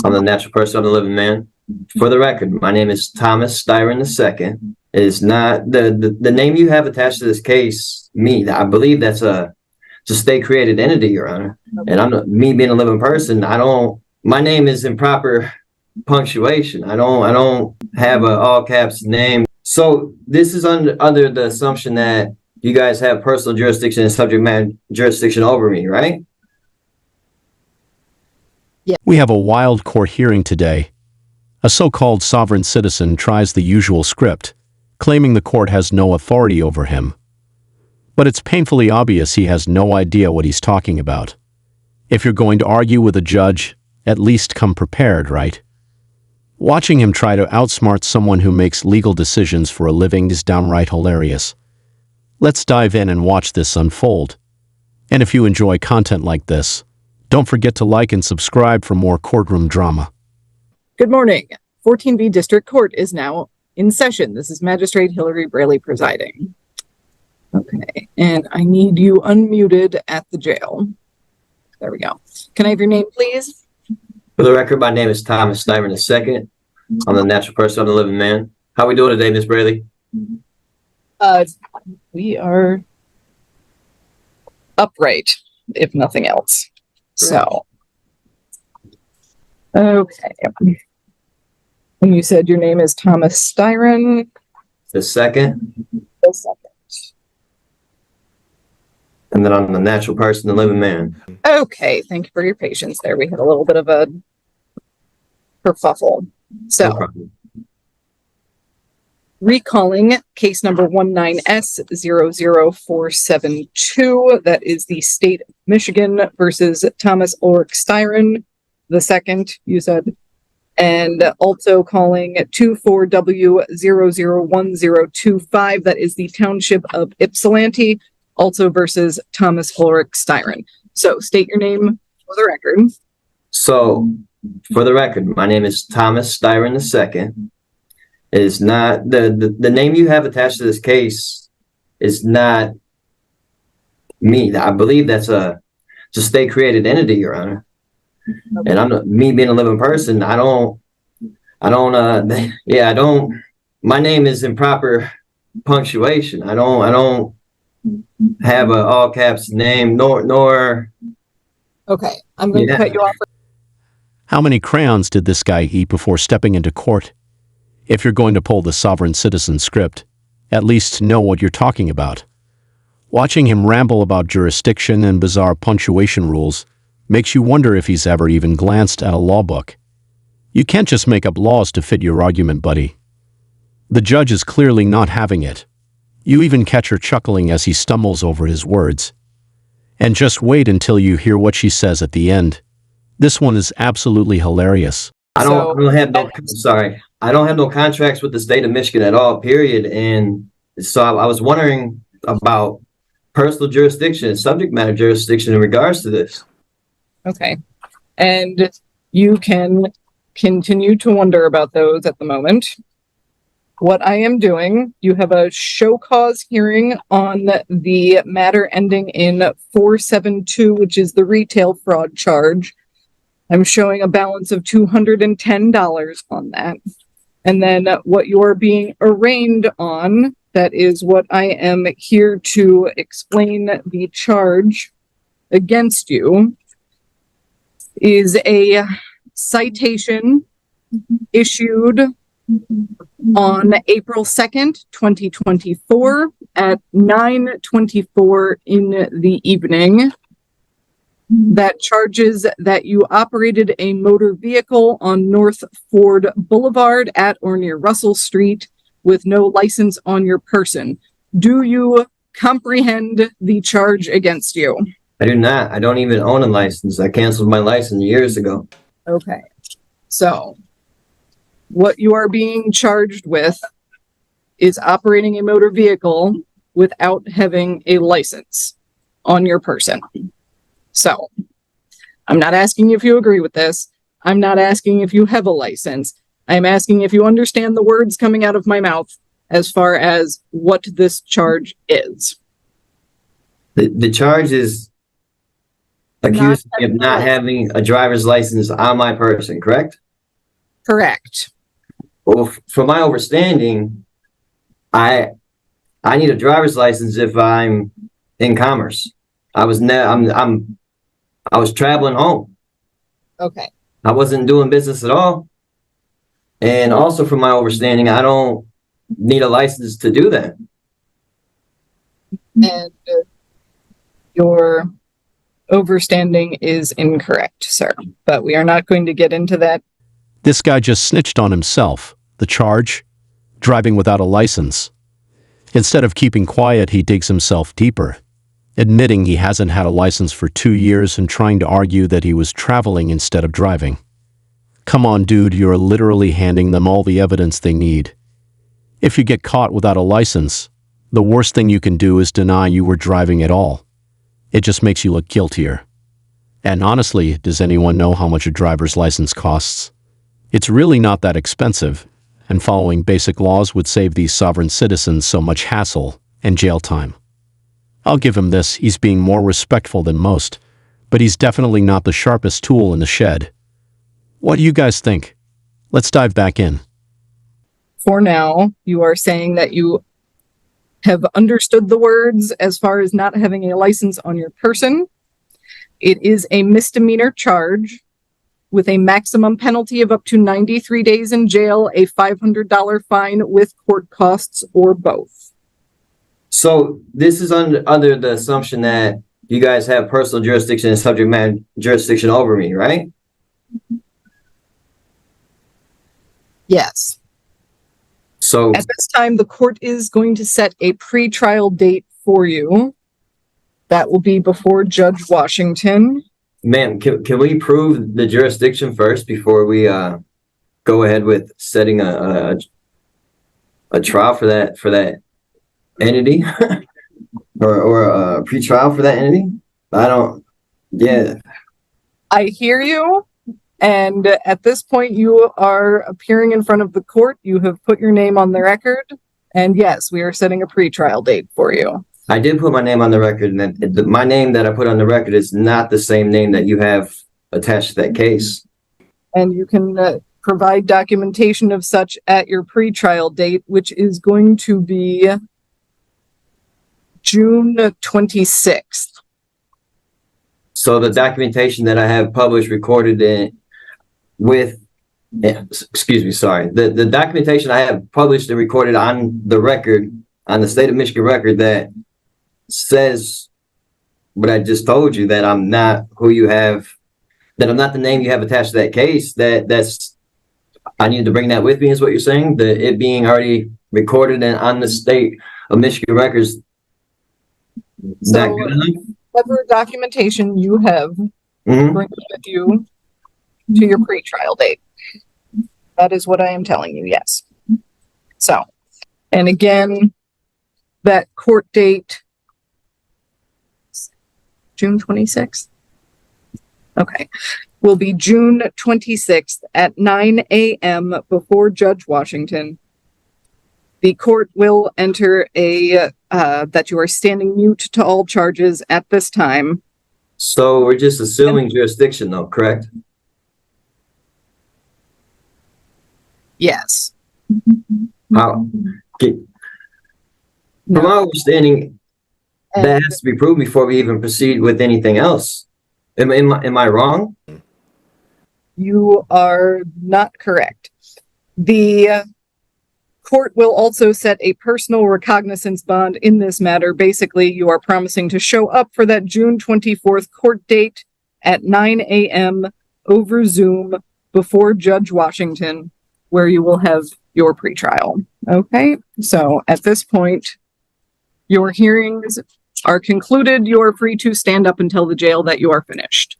I'm the natural person, I'm the living man. For the record, my name is Thomas Styron II. It is not the name you have attached to this case, me. I believe that's a state created entity, Your Honor. And me being a living person, my name is in proper punctuation. I don't have a all caps name. So this is under the assumption that you guys have personal jurisdiction and subject matter jurisdiction over me, right? Yeah. We have a wild court hearing today. A so-called sovereign citizen tries the usual script, claiming the court has no authority over him. But it's painfully obvious he has no idea what he's talking about. If you're going to argue with a judge, at least come prepared, right? Watching him try to outsmart someone who makes legal decisions for a living is downright hilarious. Let's dive in and watch this unfold. And if you enjoy content like this, don't forget to like and subscribe for more courtroom drama. Good morning. 14B District Court is now in session. This is Magistrate Hillary Braley presiding. Okay, and I need you unmuted at the jail. There we go. Can I have your name, please? For the record, my name is Thomas Styron II. I'm the natural person, I'm the living man. How we doing today, Miss Braley? We are upright, if nothing else. So, okay. And you said your name is Thomas Styron. The second. The second. And then I'm the natural person, the living man. Okay, thank you for your patience there. We had a little bit of a kerfuffle. So, No problem. Recalling case number 19S00472, that is the state of Michigan versus Thomas Ulrich Styron, the second, you said, and also calling 24W001025, that is the township of Ypsilanti, also versus Thomas Ulrich Styron. So state your name for the record. So, for the record, my name is Thomas Styron II. It is not the name you have attached to this case is not me. I believe that's a state created entity, Your Honor. And me being a living person, my name is in proper punctuation. I don't have a all caps name nor. Okay, I'm going to cut you off. How many crayons did this guy eat before stepping into court? If you're going to pull the sovereign citizen script, at least know what you're talking about. Watching him ramble about jurisdiction and bizarre punctuation rules makes you wonder if he's ever even glanced at a law book. You can't just make up laws to fit your argument, buddy. The judge is clearly not having it. You even catch her chuckling as he stumbles over his words. And just wait until you hear what she says at the end. This one is absolutely hilarious. I don't have no contracts with the state of Michigan at all, period. And so I was wondering about personal jurisdiction and subject matter jurisdiction in regards to this. Okay. And you can continue to wonder about those at the moment. What I am doing, you have a show cause hearing on the matter ending in 472, which is the retail fraud charge. I'm showing a balance of $210 on that. And then what you're being arraigned on, that is what I am here to explain the charge against you, is a citation issued on April 2nd, 2024 at 9:24 in the evening. That charges that you operated a motor vehicle on North Ford Boulevard at or near Russell Street with no license on your person. Do you comprehend the charge against you? I do not. I don't even own a license. I canceled my license years ago. Okay. So, what you are being charged with is operating a motor vehicle without having a license on your person. So, I'm not asking if you agree with this. I'm not asking if you have a license. I'm asking if you understand the words coming out of my mouth as far as what this charge is. The charge is accused me of having a not license. having a driver's license on my person, correct? Correct. Well, from my understanding, I need a driver's license if I'm in commerce. I was I was traveling home. Okay. I wasn't doing business at all. And also from my understanding, I don't need a license to do that. And your overstanding is incorrect, sir. But we are not going to get into that. This guy just snitched on himself. The charge? Driving without a license. Instead of keeping quiet, he digs himself deeper, admitting he hasn't had a license for 2 years and trying to argue that he was traveling instead of driving. Come on, dude, you're literally handing them all the evidence they need. If you get caught without a license, the worst thing you can do is deny you were driving at all. It just makes you look guiltier. And honestly, does anyone know how much a driver's license costs? It's really not that expensive, and following basic laws would save these sovereign citizens so much hassle and jail time. I'll give him this, he's being more respectful than most, but he's definitely not the sharpest tool in the shed. What do you guys think? Let's dive back in. For now, you are saying that you have understood the words as far as not having a license on your person. It is a misdemeanor charge with a maximum penalty of up to 93 days in jail, a $500 fine with court costs, or both. So this is under the assumption that you guys have personal jurisdiction and subject matter jurisdiction over me, right? Yes. So At this time, the court is going to set a pre-trial date for you. That will be before Judge Washington. ma'am, can we prove the jurisdiction first before we go ahead with setting a trial for that entity or a pre-trial for that entity? Yeah. I hear you. And at this point, you are appearing in front of the court. You have put your name on the record. And yes, we are setting a pre-trial date for you. I did put my name on the record, and my name that I put on the record is not the same name that you have attached to that case. And you can provide documentation of such at your pre-trial date, which is going to be June 26th. So the documentation that I have published, recorded in the documentation I have published and recorded on the record, on the state of Michigan record, that says what I just told you, that I'm not who you have, that I'm not the name you have attached to that case, that's, I need to bring that with me, is what you're saying? It being already recorded and on the state of Michigan records, is that good enough? Whatever documentation you have, Mhm. bring it with you to your pre-trial date. That is what I am telling you, yes. So, and again, that court date, June 26th? Okay, will be June 26th at 9 a.m. before Judge Washington. The court will enter that you are standing mute to all charges at this time. So we're just assuming jurisdiction though, correct? Yes. How? From my understanding, And that has to be proved before we even proceed with anything else. Am I wrong? you are not correct. The court will also set a personal recognizance bond in this matter. Basically, you are promising to show up for that June 24th court date at 9 a.m. over Zoom before Judge Washington, where you will have your pretrial. Okay, so at this point, your hearings are concluded. You are free to stand up and tell the jail that you are finished.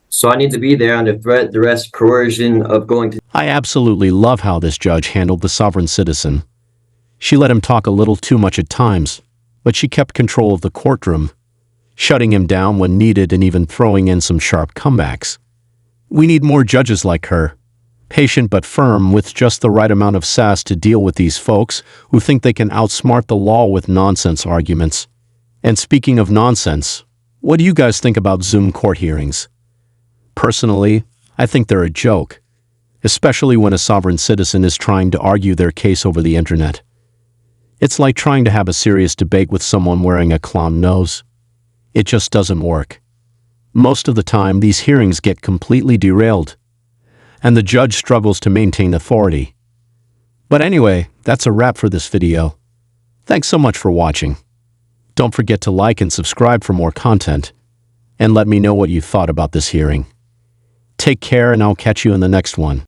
So I need to be there under threat, duress, coercion of going to. I absolutely love how this judge handled the sovereign citizen. She let him talk a little too much at times, but she kept control of the courtroom, shutting him down when needed and even throwing in some sharp comebacks. We need more judges like her, patient but firm, with just the right amount of sass to deal with these folks who think they can outsmart the law with nonsense arguments. And speaking of nonsense, What do you guys think about Zoom court hearings? Personally, I think they're a joke, especially when a sovereign citizen is trying to argue their case over the internet. It's like trying to have a serious debate with someone wearing a clown nose. It just doesn't work. Most of the time, these hearings get completely derailed, and the judge struggles to maintain authority. But anyway, that's a wrap for this video. Thanks so much for watching. Don't forget to like and subscribe for more content, and let me know what you thought about this hearing. Take care, and I'll catch you in the next one.